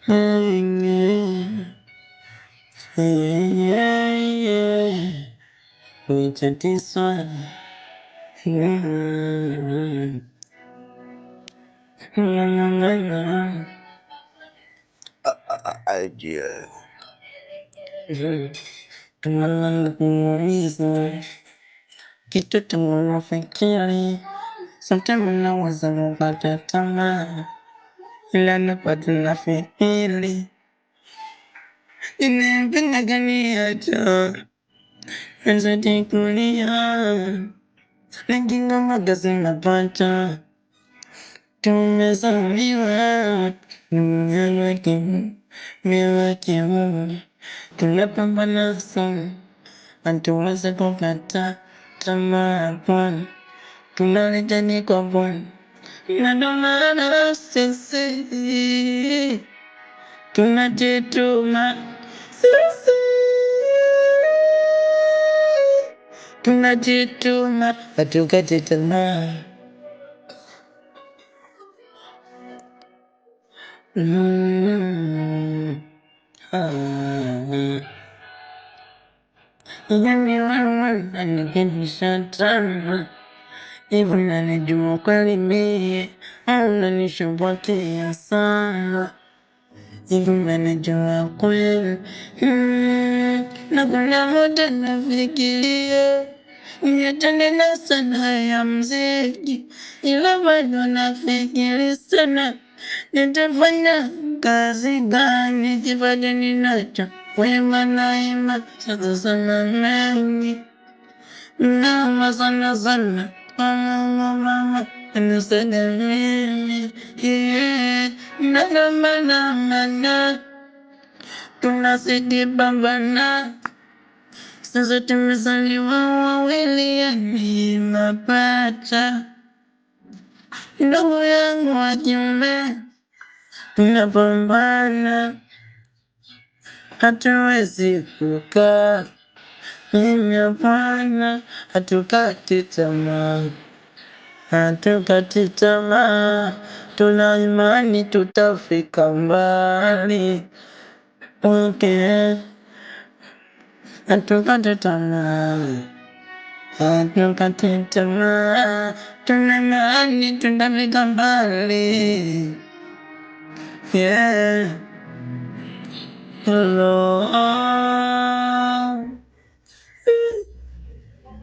Yeah, yeah, yeah. With this one. Yeah. La, la, la, la. Idea. La, la, la, kitu tunafikiri. Sometimes nawaza kukata tamaa, ila napata nafikiri inapenda gani hata nzati kulia, lakini magazi napata tumezaliwa nimewekewa tunapambana sana, hatuwezi kukata tamaa Bwana, tunahitaji kwa Bwana na ndo maana sisi tunajituma, sisi tunajituma, hatukati tamaa. Yani wewe unanikimbisha sana, hivi unanijua kweli mie au unanishobotea sana? Hivi unanijua kweli? Na kuna muda nafikiria niachane na sanaa ya mziki, ila bado nafikiri sana nitafanya kazi gani kipate ninacho wema na ima sasa sana mengi naomba sana sana mama anisaidie mimi, yeah. Na tunazidi pambana, sasa tumezaliwa wawili yani mapacha, ndugu yangu wa kiume tunapambana, hatuwezi kukaa mimi hapana, hatukati tamaa, hatukati tamaa, tuna imani tutafika mbali, okay. Hatukati tamaa, hatukati tamaa, tuna imani tutafika mbali, yeah. Hello.